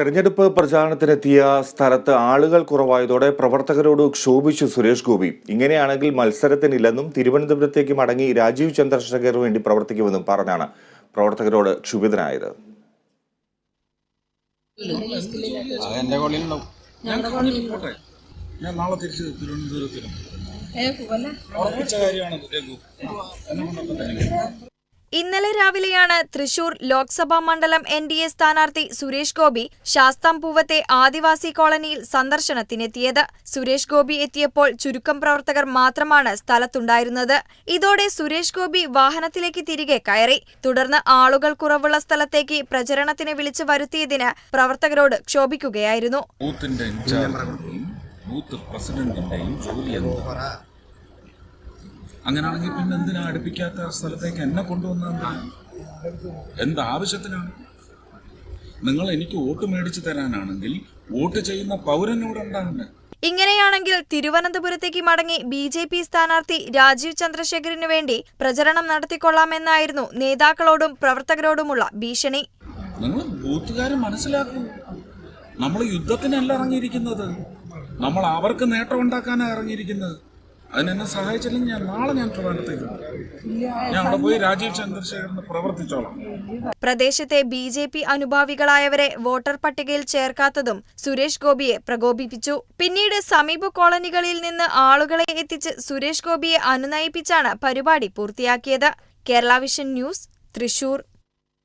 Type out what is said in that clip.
തെരഞ്ഞെടുപ്പ് പ്രചാരണത്തിനെത്തിയ സ്ഥലത്ത് ആളുകൾ കുറവായതോടെ പ്രവർത്തകരോട് ക്ഷോഭിച്ചു സുരേഷ് ഗോപി. ഇങ്ങനെയാണെങ്കിൽ മത്സരത്തിനില്ലെന്നും തിരുവനന്തപുരത്തേക്ക് മടങ്ങി രാജീവ് ചന്ദ്രശേഖറിന് വേണ്ടി പ്രവർത്തിക്കുമെന്നും പറഞ്ഞാണ് പ്രവർത്തകരോട് ക്ഷുഭിതനായത്. ഞാൻ നാളെ തിരിച്ച് തിരുവനന്തപുരത്തിലും ഉറപ്പിച്ച കാര്യമാണ്. ഇന്നലെ രാവിലെയാണ് തൃശൂർ ലോക്സഭാ മണ്ഡലം NDA സ്ഥാനാർത്ഥി സുരേഷ് ഗോപി ശാസ്താംപൂവത്തെ ആദിവാസി കോളനിയിൽ സന്ദർശനത്തിനെത്തിയത്. സുരേഷ് ഗോപി എത്തിയപ്പോൾ ചുരുക്കം പ്രവർത്തകർ മാത്രമാണ് സ്ഥലത്തുണ്ടായിരുന്നത്. ഇതോടെ സുരേഷ് ഗോപി വാഹനത്തിലേക്ക് തിരികെ കയറി. തുടർന്ന് ആളുകൾ കുറവുള്ള സ്ഥലത്തേക്ക് പ്രചരണത്തിന് വിളിച്ചു വരുത്തിയതിന് പ്രവർത്തകരോട് ക്ഷോഭിക്കുകയായിരുന്നു. ബൂത്ത് പ്രസിഡന്റിന്റെയും ജോലി അങ്ങനെയാണെങ്കിൽ പിന്നെ എന്തിനാ അടുപ്പിക്കാത്ത സ്ഥലത്തേക്ക് എന്നെ കൊണ്ടുവന്ന എന്താവശ്യത്തിനാണ്? നിങ്ങൾ എനിക്ക് വോട്ട് മേടിച്ചു തരാനാണെങ്കിൽ വോട്ട് ചെയ്യുന്ന പൗരനോട് ഉണ്ടാകണ്ടേ? ഇങ്ങനെയാണെങ്കിൽ തിരുവനന്തപുരത്തേക്ക് മടങ്ങി BJP സ്ഥാനാർത്ഥി രാജീവ് ചന്ദ്രശേഖറിന് വേണ്ടി പ്രചരണം നടത്തിക്കൊള്ളാമെന്നായിരുന്നു നേതാക്കളോടും പ്രവർത്തകരോടുമുള്ള ഭീഷണി. നിങ്ങൾ ബൂത്തുകാരെ മനസ്സിലാക്കൂ. നമ്മൾ യുദ്ധത്തിനല്ല ഇറങ്ങിയിരിക്കുന്നത്, നമ്മൾ അവർക്ക് നേട്ടം ഉണ്ടാക്കാനാണ് ഇറങ്ങിയിരിക്കുന്നത്. അതിനെന്നെ സഹായിച്ചില്ലെങ്കിൽ നാളെ ഞാൻ ട്രിവാൻഡ്രത്തേക്ക് ഞാൻ അവിടെ പോയി രാജീവ് ചന്ദ്രശേഖറിന് പ്രവർത്തിച്ചോളാം. പ്രദേശത്തെ BJP അനുഭാവികളായവരെ വോട്ടർ പട്ടികയിൽ ചേർക്കാത്തതും സുരേഷ് ഗോപിയെ പ്രകോപിപ്പിച്ചു. പിന്നീട് സമീപ കോളനികളിൽ നിന്ന് ആളുകളെ എത്തിച്ച് സുരേഷ് ഗോപിയെ അനുനയിപ്പിച്ചാണ് പരിപാടി പൂർത്തിയാക്കിയത്. Kerala vision news, Thrissur.